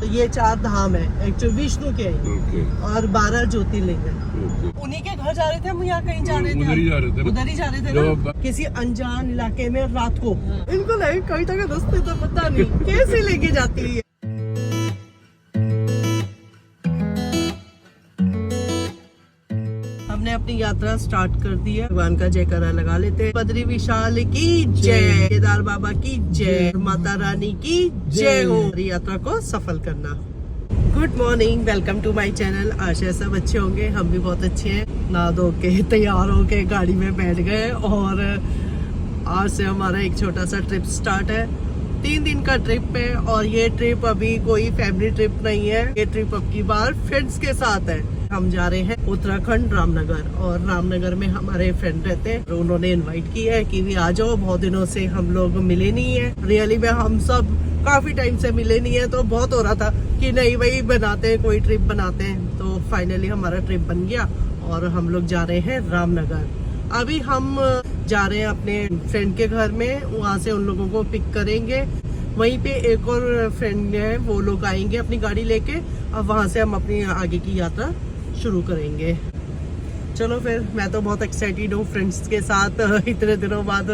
ये 4 धाम है, एक विष्णु के हैं और 12 ज्योतिर्लिंग है। उन्हीं के घर जा रहे थे हम, यहाँ कहीं जा रहे थे, उधर ही जा रहे थे ना, किसी अनजान इलाके में रात को। इनको लगे कहीं तक रास्ते तो पता नहीं कैसे लेके जाती है। हमने अपनी यात्रा स्टार्ट कर दी है। भगवान का जयकारा लगा लेते हैं। बद्री विशाल की जय, केदार बाबा की जय, माता रानी की जय हो। यात्रा को सफल करना। Good morning, welcome to my channel. आशा सब अच्छे होंगे, हम भी बहुत अच्छे हैं। नहा धो के तैयार होके गाड़ी में बैठ गए और आज से हमारा एक छोटा सा ट्रिप स्टार्ट है। 3 दिन का ट्रिप है और ये ट्रिप अभी कोई फैमिली ट्रिप नहीं है। ये ट्रिप अब की बार फ्रेंड्स के साथ है। हम जा रहे हैं उत्तराखंड रामनगर, और रामनगर में हमारे फ्रेंड रहते हैं। तो उन्होंने इनवाइट किया है कि भी आ जाओ, बहुत दिनों से हम लोग मिले नहीं है। रियली में हम सब काफी टाइम से मिले नहीं है, तो बहुत हो रहा था कि नहीं भाई बनाते हैं, कोई ट्रिप बनाते हैं। तो फाइनली हमारा ट्रिप बन गया और हम लोग जा रहे हैं रामनगर। अभी हम जा रहे हैं अपने फ्रेंड के घर में, वहाँ से उन लोगों को पिक करेंगे। वहीं पे एक और फ्रेंड है, वो लोग आएंगे अपनी गाड़ी लेके, और वहाँ से हम अपनी आगे की यात्रा शुरू करेंगे। चलो फिर, मैं तो बहुत एक्साइटेड हूँ फ्रेंड्स के साथ। इतने दिनों बाद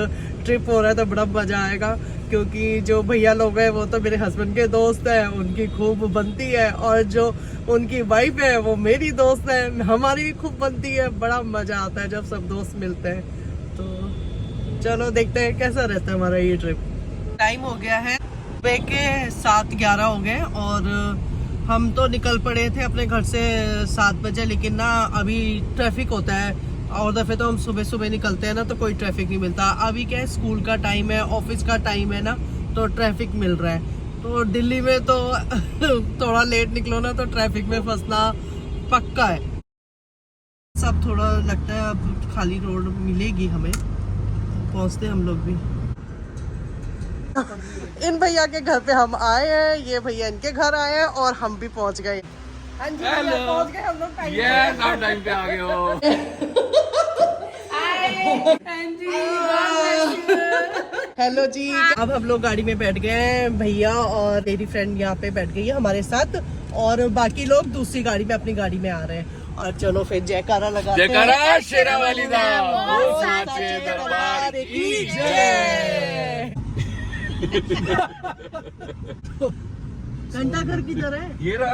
ट्रिप हो रहा है तो बड़ा मजा आएगा, क्योंकि जो भैया लोग हैं वो तो मेरे हस्बैंड के दोस्त हैं, उनकी खूब बनती है, और जो उनकी वाइफ है वो मेरी दोस्त है, हमारी भी खूब बनती है। बड़ा मजा आता है जब सब दोस्त मिलते हैं। तो चलो देखते हैं कैसा रहता है हमारा ये ट्रिप। टाइम हो गया है सुबह के 7:11 हो गए और हम तो निकल पड़े थे अपने घर से 7 बजे, लेकिन ना अभी ट्रैफिक होता है। और दफे तो हम सुबह सुबह निकलते हैं ना तो कोई ट्रैफिक नहीं मिलता। अभी क्या है, स्कूल का टाइम है, ऑफिस का टाइम है ना, तो ट्रैफिक मिल रहा है। तो दिल्ली में तो थोड़ा लेट निकलो ना तो ट्रैफिक में फंसना पक्का है। सब थोड़ा लगता है अब खाली रोड मिलेगी हमें, पहुंचते हम लोग भी। इन भैया के घर पे हम आए हैं, ये भैया इनके घर आए हैं और हम भी पहुंच गए। हाँ जी भैया, पहुंच गए हम लोग टाइम पे आ गए हो। हेलो जी, अब हम लोग गाड़ी में बैठ गए हैं। भैया और मेरी फ्रेंड यहाँ पे बैठ गई है हमारे साथ, और बाकी लोग दूसरी गाड़ी में अपनी गाड़ी में आ रहे हैं। और चलो फिर जयकारा लगाते हैं। जयकारा शेरावाली दा दरबार की जय। घंटा घर की तरह है ये रहा।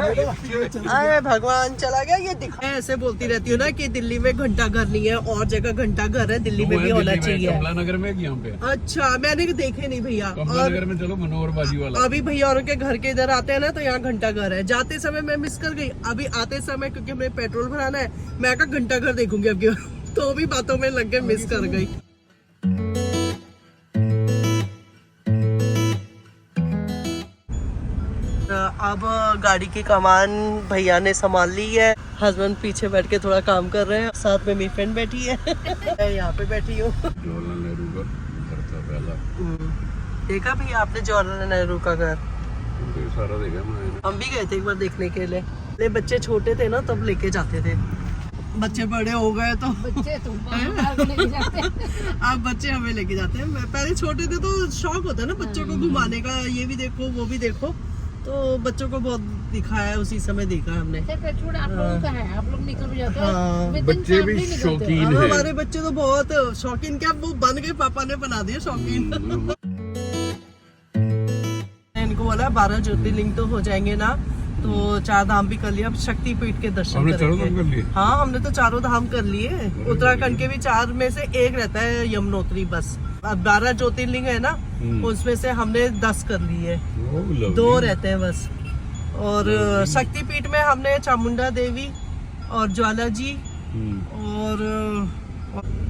अरे भगवान, चला गया ये दिखा। ऐसे बोलती रहती हूँ ना कि दिल्ली में घंटा घर नहीं है, और जगह घंटा घर है, दिल्ली में भी होना चाहिए। कमला नगर में यहाँ पे। अच्छा, मैंने देखे नहीं भैया। कमला नगर में चलो मनोहर बाजी वाला। अभी भैया और के घर के इधर आते हैं ना तो यहाँ घंटा घर है। जाते समय मैं मिस कर गई, अभी आते समय क्योंकि हमें पेट्रोल भराना है, मैं कहा घंटा घर देखूंगी अब की। तो भी बातों में लग गए, मिस कर गई। अब गाड़ी की कमान भैया ने संभाल ली है। हस्बैंड पीछे बैठ के थोड़ा काम कर रहे हैं, साथ में मेरी फ्रेंड बैठी है। मैं यहाँ पे बैठी हूँ। जवाहरलाल नेहरू का घर था पहला। देखा भैया आपने जवाहरलाल नेहरू का घर? सारा देखा मैंने। हम भी गए थे एक बार देखने के लिए। बच्चे छोटे थे ना तब लेके जाते थे, बच्चे बड़े हो गए तो बच्चे अब बच्चे हमें लेके जाते हैं। पहले छोटे थे तो शौक होता है ना बच्चों को घुमाने का, ये भी देखो वो भी देखो, तो बच्चों को बहुत दिखाया, उसी समय देखा हमने। आप लोगों का है, आप लोग निकल भी जाते हैं। हाँ, बच्चे भी शौकीन हैं। हमारे बच्चे तो बहुत शौकीन, क्या वो बन गए, पापा ने बना दिए शौकीन। इनको बोला 12 ज्योतिर्लिंग तो हो जाएंगे ना, तो 4 धाम भी कर लिया। अब शक्तिपीठ के दर्शन करेंगे। हाँ, हमने तो 4 धाम कर लिए। उत्तराखंड के भी 4 में से एक रहता है यमुनोत्री बस। अब 12 ज्योतिर्लिंग है ना, उसमें से हमने 10 कर लिए, 2 रहते हैं बस। और शक्तिपीठ में हमने चामुंडा देवी और ज्वाला जी और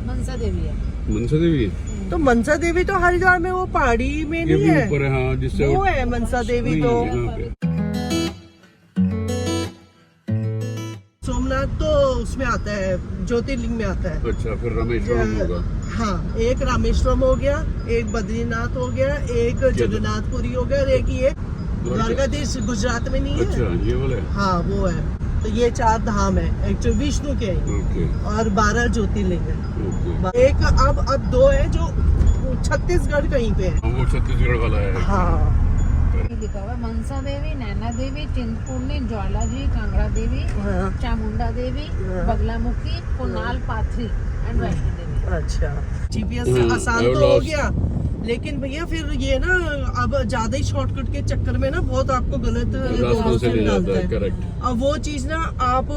मनसा देवी है। मनसा देवी है? तो मनसा देवी तो हरिद्वार में, वो पहाड़ी में नहीं है, ऊपर है। हाँ, जिससे वो है मनसा देवी। तो सोमनाथ तो उसमें आता है, ज्योतिर्लिंग में आता है। अच्छा, फिर रामेश्वरम होगा। हाँ, एक रामेश्वरम हो गया, एक बद्रीनाथ हो गया, एक जगन्नाथपुरी हो गया, और एक ये द्वारकाधीश गुजरात में नहीं है। अच्छा, ये वाला है। हाँ, वो है। तो ये 4 धाम है, एक विष्णु के हैं और 12 ज्योतिर्लिंग है। एक अब 2 है जो छत्तीसगढ़ कहीं पे है। वो छत्तीसगढ़ वाला है। हाँ, लिखा हुआ मनसा देवी, नैना देवी, चिंतपूर्णी, ज्वाला जी, कांगड़ा देवी, हाँ। चामुंडा देवी, हाँ। बगलामुखी, कुनाल पाथरी एंड वैष्णो देवी। अच्छा, जीपीएस आसान I तो हो lost. गया, लेकिन भैया फिर ये ना अब ज्यादा ही शॉर्टकट के चक्कर में ना बहुत आपको गलत रास्तों से ले डालता जाता है, है। करेक्ट। अब वो चीज ना आप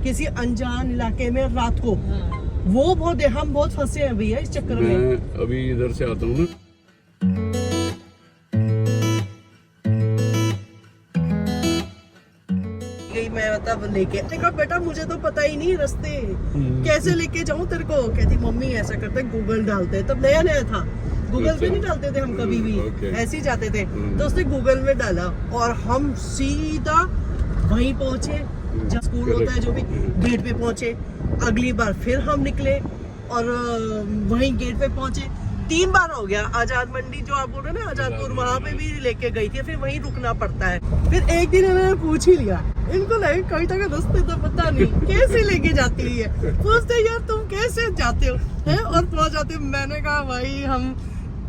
किसी अनजान इलाके में रात को हाँ। वो बहुत हम बहुत फंसे हैं भैया इस चक्कर में। मैं अभी इधर से आता हूँ ना, गई मैं मतलब लेके, देखा बेटा मुझे तो पता ही नहीं रास्ते कैसे लेके जाऊं तेरे को। कहती मम्मी ऐसा करते गूगल डालते हैं, तब नया नया था, गूगल पे अच्छा। नहीं डालते थे हम कभी भी, ओके। ऐसे ही जाते थे। तो उसने गूगल में डाला और हम सीधा वहीं पहुंचे जहाँ स्कूल होता है, जो भी गेट पे पहुंचे। अगली बार फिर हम निकले और वहीं गेट पे पहुंचे। 3 बार हो गया। आजाद मंडी जो आप बोल रहे हैं ना, आजादपुर, वहां पे भी लेके गई थी, फिर वहीं रुकना पड़ता है। फिर एक दिन इन्होंने पूछ ही लिया, इनको लगे कहीं तक रास्ते तो पता नहीं कैसे लेके जाती है। पूछते यार तुम कैसे जाते हो हैं, और पहुंच जाते हो। मैंने कहा भाई हम,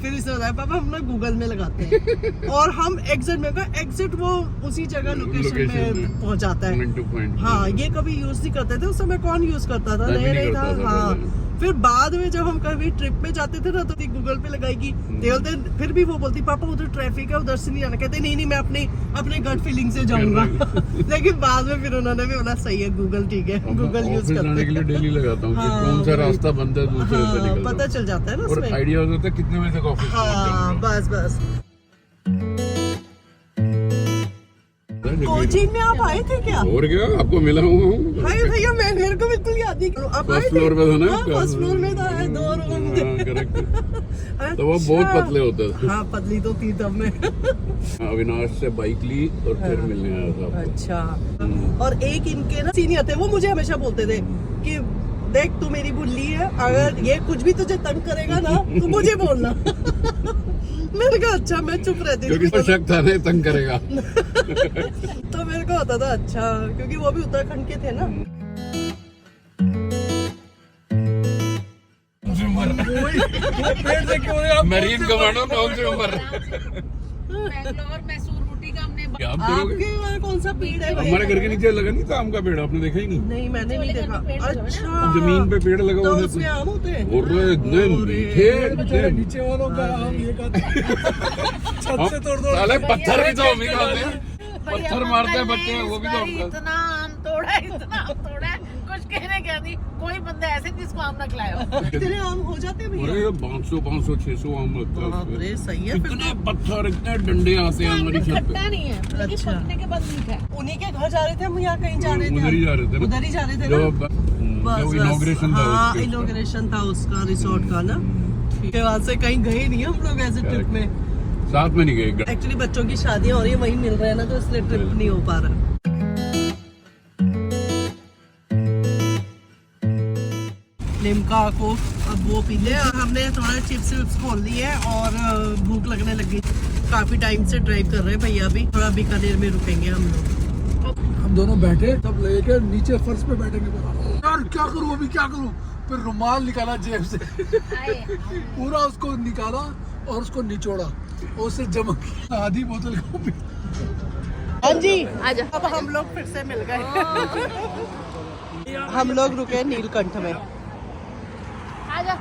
फिर इसने बताया पापा हम ना गूगल में लगाते हैं और हम एग्जिट में का एग्जिट वो उसी जगह लोकेशन में पहुंच जाता है। Point two point. हाँ, ये कभी यूज नहीं करते थे उस समय, कौन यूज करता था, मैं भी नया नहीं नहीं था। करता था हाँ, पहले। फिर बाद में जब हम कभी ट्रिप पे जाते थे ना तो गूगल पे लगाएगी, बोलते फिर भी वो बोलती पापा उधर ट्रैफिक है, उधर से नहीं आना। कहते नहीं मैं अपने गट फीलिंग से जाऊंगा। लेकिन बाद में फिर उन्होंने भी बोला सही है गूगल ठीक है, गूगल यूज ऑफिस जाने के लिए करते डेली लगाता हूँ कि हाँ, कौन सा वही। रास्ता बंद है, दूसरे से हाँ, निकल पता जाओ। चल जाता है ना और उसमें। आइडिया हो जाता है कितने बजे तक ऑफिस पहुंच हाँ जाऊंगा। बस बस। जगह- कोचिंग में आप आए थे क्या? और क्या आपको मिला हूँ। हाय भैया मेरे को बिल्कुल याद नहीं। आप आए फर्स्ट थे? फ्लोर पे था ना हाँ, आपका? फर्स्ट फ्लोर में था, 2 रूम थे। हाँ, करेक्ट। अच्छा। तो वो बहुत पतले होते थे। हाँ, पतली तो थी तब में। अविनाश से बाइक ली और फिर हाँ। मिलने आया था आपको। अच्छा। और एक इनके ना सीनियर थे, वो मुझे हमेशा बोलते थे कि देख तू मेरी बुल्ली है, अगर ये कुछ भी तुझे तंग करेगा ना तो मुझे बोलना। मैंने कहा अच्छा, मैं चुप रहती क्योंकि थी। उसको शक था ना तंग करेगा। तो मेरे को होता था अच्छा, क्योंकि वो भी उत्तराखंड के थे ना। मरीन कमांडो कौन से उम्र बैंगलोर मैसूर बूटी का हमने क्या आप करोगे? आपके वहाँ कौन सा पेड़ है भैया? हमारे घर के नीचे लगा नहीं था आम का पेड़, आपने देखा ही नहीं? नहीं मैंने नहीं देखा। अच्छा, जमीन पे पेड़ लगा तो हुआ उसमें आम होते हैं? और इतने मीठे इतने नीचे वालों का हम ये छत से तोड़ तोड़ साले पत्थर भी तो हम ही खाते हैं। पत्थर मारते हैं बच्चे, वो भी तो हम खाते इतना आम तोड़ा है, इतना आम तोड़ा है, कुछ कहने क्या नहीं। कोई बंदा ऐसे जिसको आम ना खिलाया हो। इतने आम हो जाते हैं हैं। भैया? अरे 500 600 आम लगता है बाप रे, उसमें। सही है फिर इतने तो। पत्थर इतने डंडे आते हैं हमारी छत पे। खट्टा नहीं है, लेकिन अच्छा। पकने के बाद मीठा है। उन्हीं के घर जा रहे थे हम, यहाँ कहीं जा रहे थे? उधर ही जा रहे थे ना। उधर ही जा रहे थे जो ना? जो इनॉग्रेशन था हाँ, उसके। इनॉग्रेशन था उसका रिसोर्ट का ना। उसके बाद से कहीं गए नहीं हम लोग ऐसे ट्रिप में। साथ में नहीं गए। एक्चुअली बच्चों की शादियां हो रही है, वहीं मिल रहे हैं ना, तो इसलिए ट्रिप नहीं हो पा रहा। लिम्का को अब वो पी ले, और हमने थोड़ा चिप्स विप्स खोल लिए और भूख लगने लगी। काफी टाइम से ड्राइव कर रहे हैं भैया, भी थोड़ा बीकानेर में रुकेंगे हम लोग। हम दोनों बैठे, तब लेके नीचे फर्श पे बैठेंगे। यार क्या करूं अभी, क्या करूं? फिर रुमाल निकाला जेब से, पूरा उसको निकाला और उसको निचोड़ा और उससे जमा किया आधी बोतल को पी। हाँ जी, अब हम लोग फिर से मिल गए। हम लोग रुके नीलकंठ में। आजा।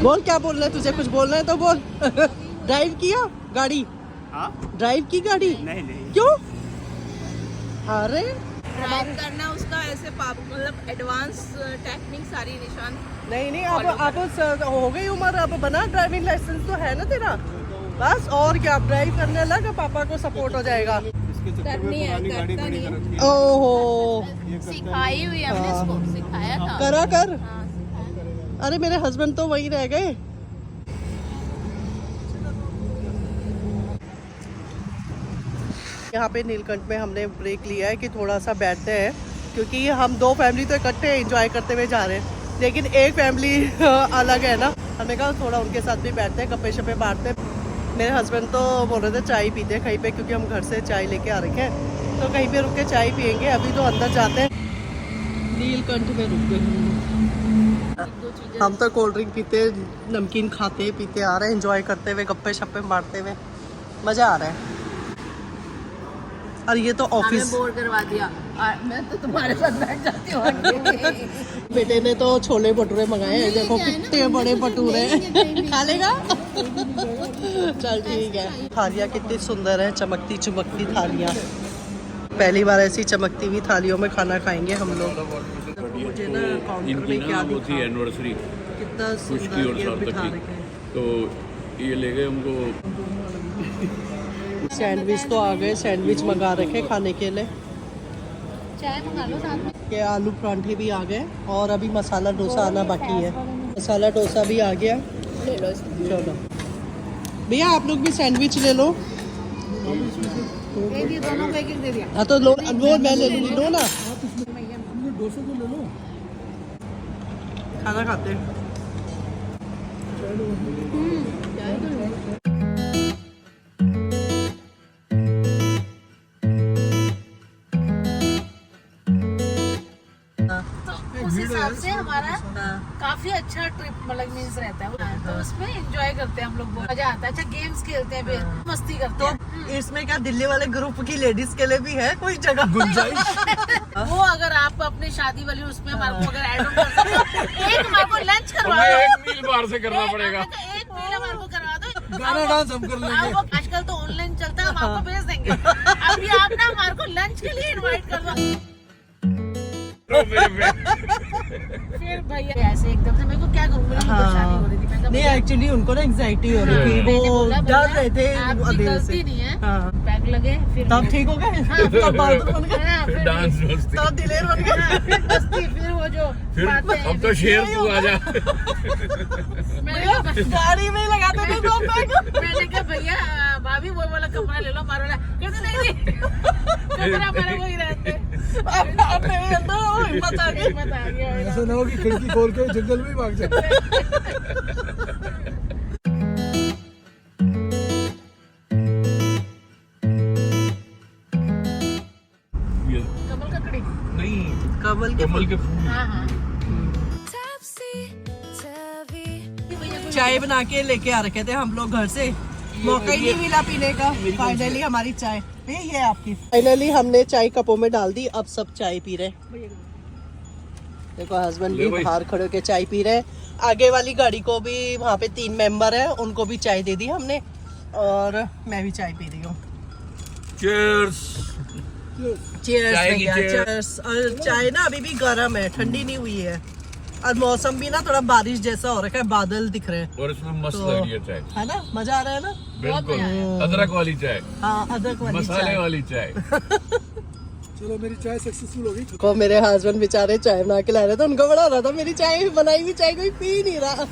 बोल क्या बोलना है तुझे, कुछ बोलना है तो बोल। ड्राइव किया गाड़ी? ड्राइव की गाड़ी? नहीं। क्यों? अरे ड्राइव करना उसका ऐसे मतलब एडवांस टेक्निक सारी निशान। नहीं अब हो गई उम्र, अब बना, ड्राइविंग लाइसेंस तो है ना तेरा, बस। और क्या, अब ड्राइव करने लगा, पापा को सपोर्ट हो जाएगा। करनी है, करता नहीं है। ओहो, सिखाई हुई हमने इसको, सिखाया था। करा कर। हाँ, सिखाया। अरे मेरे हस्बैंड तो वहीं रह गए। यहाँ पे नीलकंठ में हमने ब्रेक लिया है कि थोड़ा सा बैठते हैं, क्योंकि हम 2 फैमिली तो इकट्ठे एंजॉय करते हुए जा रहे हैं, लेकिन एक फैमिली अलग है ना। हमने कहा थोड़ा उनके साथ भी बैठते हैं, गप्पे शप्पे मारते हैं। मेरे हस्बैंड तो बोल रहे थे चाय पीते हैं कहीं पे, क्योंकि हम घर से चाय लेके आ रखे हैं, तो कहीं पे रुक के चाय पियेंगे। अभी तो अंदर जाते हैं। नीलकंठ में रुक गए। हम तो कोल्ड ड्रिंक पीते, नमकीन खाते पीते आ रहे हैं, एंजॉय करते हुए, गप्पे शप्पे मारते हुए, मजा आ रहा है। और ये तो ऑफिस बोर करवा दिया और मैं तो तुम्हारे साथ बैठ जाती हूँ। बेटे ने तो छोले भटूरे मंगाए हैं, देखो कितने बड़े भटूरे खा लेगा। चल ठीक है। थालियाँ कितनी सुंदर है, चमकती चमकती थालियाँ। पहली बार ऐसी चमकती हुई थालियों में खाना खाएंगे हम लोग। मुझे ना काउंटर में क्या दिखा, एनिवर्सरी कितना खुश की सुंदर और ये सार्थक बिठा की, रखे हैं। तो ये ले गए हमको। सैंडविच तो आ गए, सैंडविच मंगा रखे खाने के लिए। चाय मंगा लो साथ में। के आलू परांठे भी आ गए और अभी मसाला डोसा आना बाकी है। मसाला डोसा भी आ गया। ले लो। चलो भैया आप लोग भी सैंडविच ले लो। दे दिए दोनों को एक दे दिया। हाँ तो लो, वो मैं ले लूँगी, लो ना। डोसा तो ले लो। खाना खाते हैं। उस हिसाब से हमारा काफी अच्छा ट्रिप मतलब मीन्स रहता है, तो उसमें एंजॉय करते हैं हम लोग, मजा आता है। अच्छा गेम्स खेलते हैं, फिर मस्ती करते हैं। तो इसमें क्या दिल्ली वाले ग्रुप की लेडीज के लिए भी है कोई जगह गुंजाइश? वो अगर आप अपने शादी वाली उसमें हमारे को अगर ऐड ऑन कर सकते हो, एक हमारे को लंच करवा दो, एक मील बाहर से करना पड़ेगा। एक मील हमारे को करवा दो, गाना डांस हम कर लेंगे। अब वो आजकल तो ऑनलाइन चलता है, हम आपको भेज देंगे। अभी आप ना हमारे को लंच के लिए इनवाइट कर दो। फिर भैया ऐसे एकदम से मेरे को क्या करूँ, मेरी परेशानी हो रही थी। मैं नहीं एक्चुअली उनको ना एंजाइटी हो रही थी, वो डर रहे थे आपकी अंधेरे गलती से। नहीं है, हाँ। बैग लगे फिर तब ठीक हो गए, तब बहादुर बन गए, हाँ, फिर डांस मस्ती। तब दिलेर बन गए। फिर मस्ती, फिर वो जो फिर बातें हैं, अब तो शेर तू आ जा। मैंने गाड़ी में ही लगाते थे दो बैग। मैंने कहा भैया भाभी वो वाला कमरा ले लो, हमारा वाला। कहते नहीं कमरा हमारा वही रहते। अब मेरे अंदर हिम्मत आ गई। हिम्मत आ गया। ऐसा ना हो कि खिड़की खोल के जंगल में ही भाग जाए। कमल का कड़ी। नहीं, कमल के कमल के फूल। हाँ हाँ। चाय बना के लेके आ रखे थे हम लोग घर से, मौका ही नहीं मिला पीने का। फाइनली हमारी चाय ये आपकी। फाइनली हमने चाय कपों में डाल दी, अब सब चाय पी रहे। देखो हस्बैंड भी बाहर खड़े होके चाय पी रहे हैं। आगे वाली गाड़ी को भी, वहाँ पे 3 मेंबर है, उनको भी चाय दे दी हमने और मैं भी चाय पी रही हूँ। Cheers। चीयर्स चाय की भैया, cheers। चीयर्स। और चाय ना अभी भी गर्म है, ठंडी नहीं हुई है। और मौसम भी ना थोड़ा बारिश जैसा हो रखा है, बादल दिख रहे हैं, और इसमें मस्त तो- लग रही है चाय, है ना, मजा आ रहा है ना। बिल्कुल। अदरक वाली चाय, हाँ अदरक वाली मसाले चाय। वाली चाय। चलो मेरी चाय सक्सेसफुल हो गई। को मेरे हस्बैंड बेचारे चाय बना के ला रहे थे, उनको बड़ा हो रहा था मेरी चाय बनाई हुई चाय कोई पी नहीं रहा।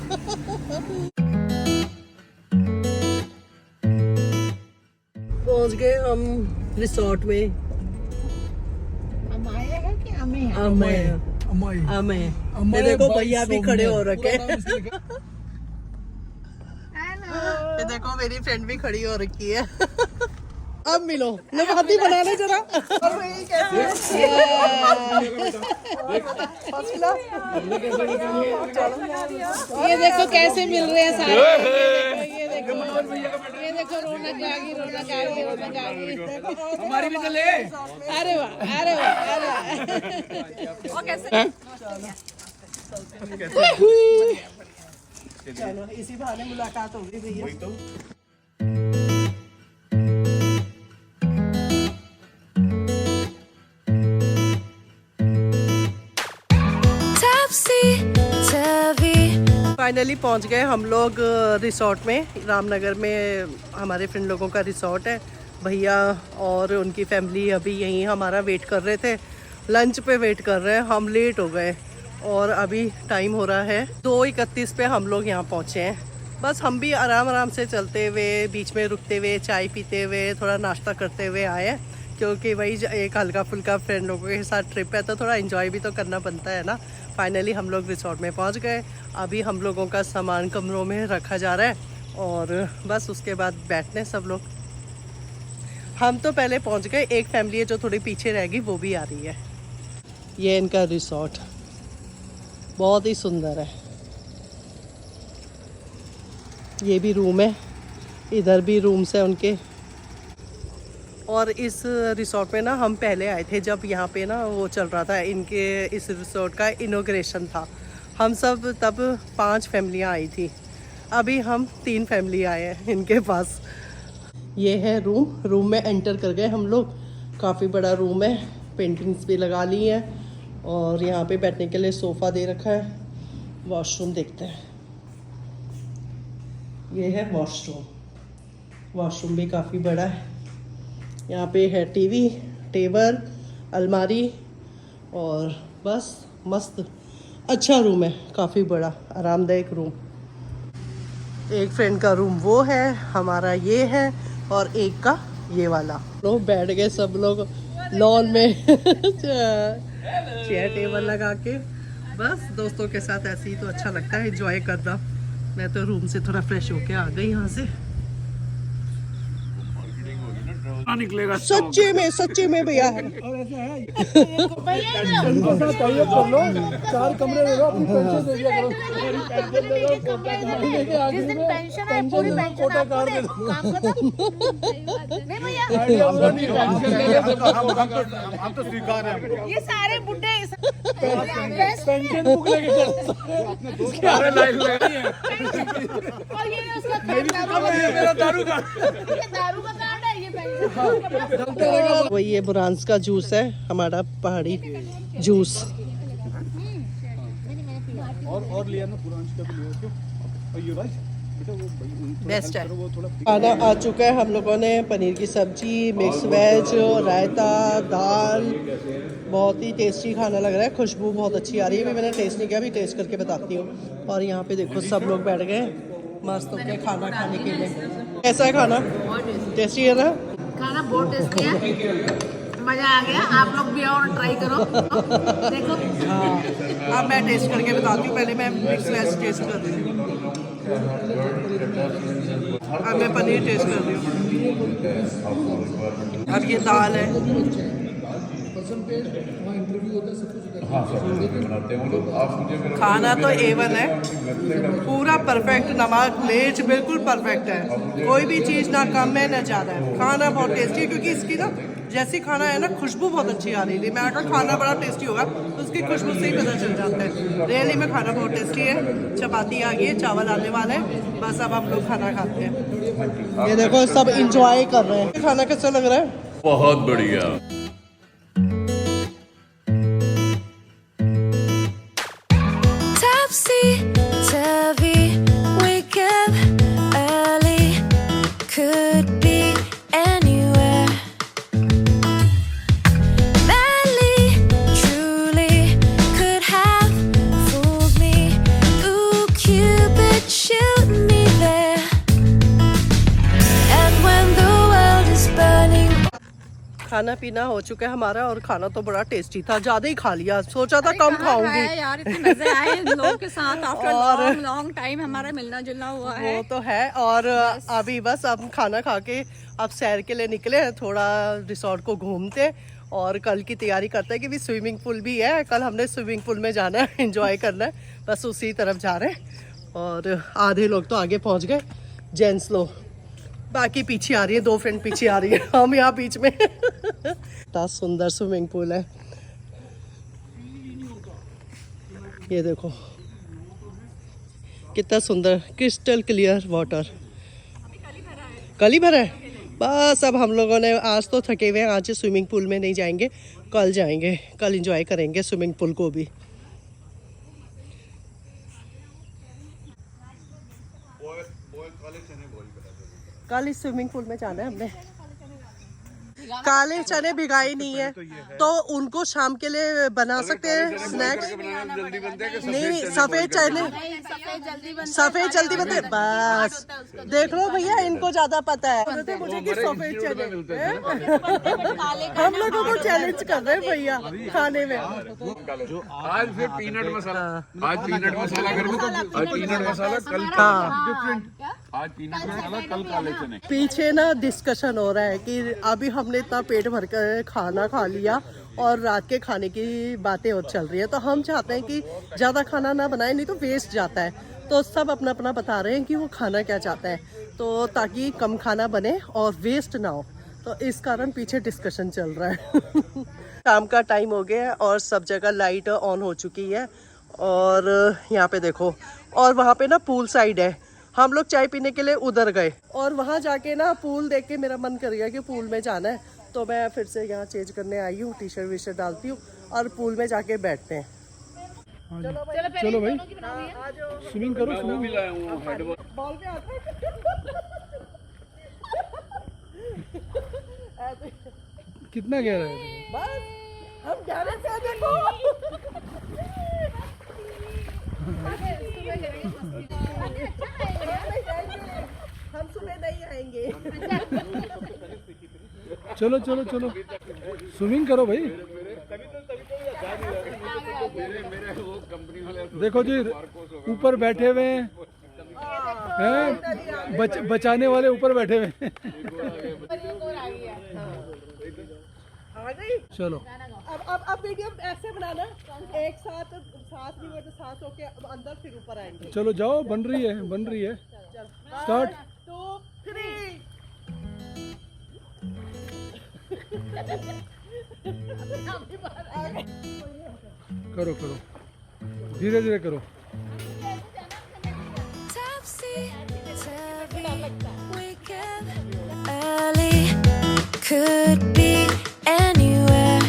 पहुंच गए हम रिसोर्ट में। हम आए हैं कि हमें हैं? अम्माई हमें ये देखो भैया भी खड़े हो रखे। ये देखो मेरी फ्रेंड भी खड़ी हो रखी है। अब मिलो, नवाती बना ले जरा। और वही कैसे ये देखो कैसे मिल रहे हैं सारे। ये देखो रौनक आ गई, रौनक आ गई, रौनक आ गई। हमारी भी तो ले। अरे वाह, अरे वाह, अरे वाह। वो कैसे? चलो इसी बहाने मुलाकात होगी भैया। फाइनली पहुंच गए हम लोग रिसोर्ट में, रामनगर में हमारे फ्रेंड लोगों का रिसोर्ट है। भैया और उनकी फैमिली अभी यहीं हमारा वेट कर रहे थे, लंच पे वेट कर रहे हैं। हम लेट हो गए और अभी टाइम हो रहा है 2:31 पे हम लोग यहाँ पहुँचे हैं। बस हम भी आराम आराम से चलते हुए, बीच में रुकते हुए, चाय पीते हुए, थोड़ा नाश्ता करते हुए आए हैं, क्योंकि वही एक हल्का फुल्का फ्रेंड लोगों के साथ ट्रिप है तो थोड़ा एंजॉय भी तो करना बनता है ना। फाइनली हम लोग रिसोर्ट में पहुंच गए। अभी हम लोगों का सामान कमरों में रखा जा रहा है और बस उसके बाद बैठने सब लोग। हम तो पहले पहुंच गए, एक फैमिली है जो थोड़ी पीछे रह गई, वो भी आ रही है। ये इनका रिसोर्ट बहुत ही सुंदर है। ये भी रूम है, इधर भी रूम्स है उनके। और इस रिसोर्ट में ना हम पहले आए थे जब यहाँ पे ना वो चल रहा था, इनके इस रिसोर्ट का इनॉग्रेशन था। हम सब तब 5 फैमिलियाँ आई थी, अभी हम 3 फैमिली आए हैं इनके पास। ये है रूम में एंटर कर गए हम लोग। काफ़ी बड़ा रूम है, पेंटिंग्स भी लगा ली हैं और यहाँ पे बैठने के लिए सोफ़ा दे रखा है। वॉशरूम देखते हैं, ये है वॉशरूम भी काफ़ी बड़ा है। यहाँ पे है टीवी, टेबल, अलमारी और बस मस्त अच्छा रूम है, काफ़ी बड़ा आरामदायक रूम। एक फ्रेंड का रूम वो है, हमारा ये है और एक का ये वाला। लोग बैठ गए सब लोग लॉन में चेयर टेबल लगा के। बस दोस्तों के साथ ऐसे ही तो अच्छा लगता है, एंजॉय करना। मैं तो रूम से थोड़ा फ्रेश होके आ गई यहाँ से। निकलेगा सच्चे में भैया है। उनके साथ टाइप कर लो, 4 कमरे दे दो, अपनी पेंशन दे दिया करो। जिस दिन पेंशन है पूरी पेंशन आपको दे, काम खत्म। नहीं भैया, हम तो स्वीकार है। ये सारे बुड्ढे पेंशन बुक लेके सारे लाइन लगी है। और ये उसका मेरा दारू का कार्ड है, ये पेंशन। वही ये बुरांस का जूस है, हमारा पहाड़ी जूस। और लिया ना पुरांश का भी लिया और ये राइस बेस्ट है। खाना आ चुका है, हम लोगों ने पनीर की सब्जी, मिक्स वेज, रायता, दाल। बहुत ही टेस्टी खाना लग रहा है, खुशबू बहुत अच्छी आ रही है। अभी मैंने टेस्ट नहीं किया, अभी टेस्ट करके बताती हूँ। और यहाँ पे देखो सब लोग बैठ गए मस्त होकर खाना खाने के लिए। कैसा है खाना? टेस्टी है ना? खाना बहुत टेस्टी है, मजा आ गया। आप लोग भी आओ और ट्राई करो। देखो हाँ, अब मैं टेस्ट करके बताती हूँ। पहले मैं मिक्स वेज टेस्ट कर रही हूँ, अब मैं पनीर टेस्ट कर रही हूँ। अब ये दाल है, खाना तो A1 है, पूरा परफेक्ट। नमक मिर्च बिल्कुल परफेक्ट है, कोई भी चीज़ ना कम है ना ज़्यादा है। खाना बहुत टेस्टी है, क्योंकि इसकी ना जैसी खाना है ना खुशबू बहुत अच्छी आ रही थी। मैं अगर खाना बड़ा टेस्टी होगा तो उसकी खुशबू से ही पता चल जाता है। रियली में खाना बहुत टेस्टी है। चपाती आ गई है, चावल आने वाले हैं, बस अब हम लोग खाना खाते हैं। ये देखो सब इंजॉय कर रहे हैं। खाना कैसा लग रहा है? बहुत बढ़िया। खाना पीना हो चुका है हमारा, और खाना तो बड़ा टेस्टी था, ज्यादा ही खा लिया। सोचा था कम खाऊंगी यार, इतने मजे आए इन लोगों के साथ। आफ्टर लॉन्ग टाइम हमारा मिलना जुलना हुआ है। वो तो है। और अभी बस अब खाना खा के अब सैर के लिए निकले हैं, थोड़ा रिसोर्ट को घूमते और कल की तैयारी करते हैं कि भी स्विमिंग पूल भी है। कल हमने स्विमिंग पूल में जाना है, एंजॉय करना है, बस उसी तरफ जा रहे हैं। और आधे लोग तो आगे पहुंच गए, जेंट्स लोग, बाकी पीछे आ रही है। 2 फ्रेंड पीछे आ रही है, हम यहाँ बीच में। इतना सुंदर स्विमिंग पूल है, ये देखो कितना सुंदर, क्रिस्टल क्लियर वाटर। कल ही भरा है। बस अब हम लोगों ने आज तो थके हुए हैं, आज स्विमिंग पूल में नहीं जाएंगे, कल जाएंगे, कल एंजॉय करेंगे स्विमिंग पूल को भी। कल इस स्विमिंग पूल में जाना है हमने। काले चने भिगाई नहीं है तो उनको शाम के लिए बना सकते हैं स्नैक्स। नहीं, सफेद चने, सफेद जल्दी बनते। बस देख लो भैया, इनको ज्यादा पता है मुझे कि सफेद चने। हम लोगों को चैलेंज कर रहे हैं भैया खाने में। आज फिर पीनट मसाला, आज पीनट मसाला घर में, आज पीनट मसाला, कल आज पीनट मसाला, कल काले चने। पीछे ना डिस्कशन हो रहा है कि अभी हमने इतना पेट भर कर खाना खा लिया और रात के खाने की बातें और चल रही है, तो हम चाहते हैं कि ज़्यादा खाना ना बनाए, नहीं तो वेस्ट जाता है। तो सब अपना अपना बता रहे हैं कि वो खाना क्या चाहते हैं, तो ताकि कम खाना बने और वेस्ट ना हो, तो इस कारण पीछे डिस्कशन चल रहा है। शाम का टाइम हो गया है और सब जगह लाइट ऑन हो चुकी है। और यहाँ पे देखो, और वहाँ पे ना पूल साइड है, हम लोग चाय पीने के लिए उधर गए और वहाँ जाके ना पूल देख के मेरा मन कर गया कि पूल में जाना है, तो मैं फिर से यहाँ चेंज करने आई हूँ, टी शर्ट वी-शर्ट डालती हूँ और पूल में जाके बैठते हैं। चलो भाई स्विमिंग करो, स्विमिंग। बॉल पे आता है। कितना गहरा है? बस हम गहरे से देखो। हम सुबह नहीं आएंगे। चलो चलो चलो स्विमिंग करो भाई। देखो जी ऊपर बैठे हुए हैं, बचाने वाले ऊपर बैठे हुए हैं। चलो अब वीडियो ऐसे बनाना, एक साथ भी हो तो साथ होके अंदर फिर ऊपर आएंगे। चलो जाओ, बन रही है स्टार्ट। 2 3 करो करो, धीरे धीरे करो। Could be anywhere.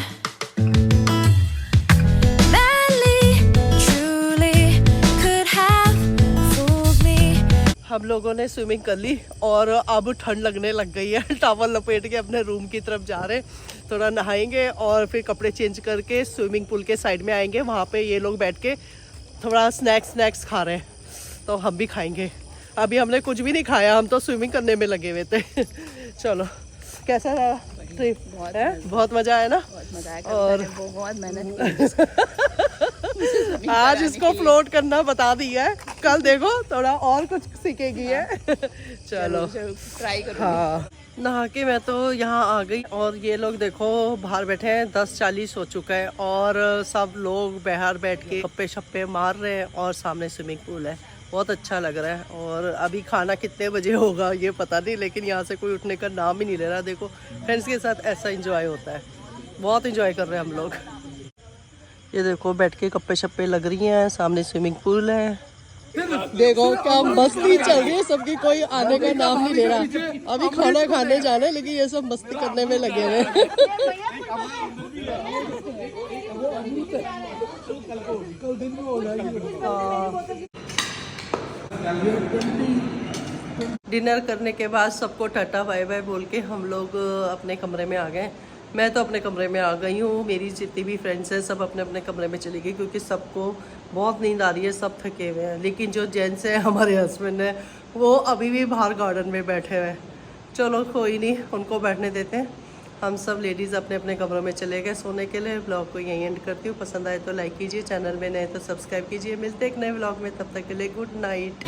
Madly, truly, could have fooled me. हम लोगों ने स्विमिंग कर ली और अब ठंड लगने लग गई है। टॉवल लपेट के अपने रूम की तरफ जा रहे, थोड़ा नहाएंगे और फिर कपड़े चेंज करके स्विमिंग पूल के साइड में आएंगे। वहाँ पे ये लोग बैठ के थोड़ा स्नैक्स खा रहे हैं, तो हम भी खाएंगे। अभी हमने कुछ भी नहीं खाया, हम तो स्विमिंग करने में लगे हुए थे। चलो, कैसा रहा ट्रिप? बहुत मजा आया ना? और बहुत मेहनत आज इसको फ्लोट करना बता दिया है, कल देखो थोड़ा और कुछ सीखेगी है। चलो ट्राई करो। हाँ, नहा के मैं तो यहाँ आ गई और ये लोग देखो बाहर बैठे हैं। 10:40 हो चुका है और सब लोग बाहर बैठ के गप्पे शप्पे मार रहे हैं और सामने स्विमिंग पूल है। बहुत अच्छा लग रहा है। और अभी खाना कितने बजे होगा ये पता नहीं, लेकिन यहाँ से कोई उठने का नाम ही नहीं ले रहा। देखो फ्रेंड्स के साथ ऐसा एंजॉय होता है, बहुत एंजॉय कर रहे हैं हम लोग। ये देखो बैठ के गप्पे शप्पे लग रही हैं, सामने स्विमिंग पूल है। देखो क्या मस्ती चल रही है सबकी, कोई आने का नाम नहीं ले रहा। अभी खाना खाने जाना है लेकिन ये सब मस्ती करने में लगे हुए हैं। डिनर करने के बाद सबको टाटा बाय बाय बोल के हम लोग अपने कमरे में आ गए। मैं तो अपने कमरे में आ गई हूँ, मेरी जितनी भी फ्रेंड्स हैं सब अपने अपने कमरे में चली गई क्योंकि सबको बहुत नींद आ रही है, सब थके हुए हैं। लेकिन जो जेंट्स हैं, हमारे हस्बैंड हैं, वो अभी भी बाहर गार्डन में बैठे हुए हैं। चलो कोई नहीं, उनको बैठने देते हैं। हम सब लेडीज़ अपने अपने कमरों में चले गए सोने के लिए। ब्लॉग को यहीं एंड करती हूँ। पसंद आए तो लाइक कीजिए, चैनल में नए तो सब्सक्राइब कीजिए। मिलते हैं एक नए ब्लॉग में, तब तक के लिए गुड नाइट।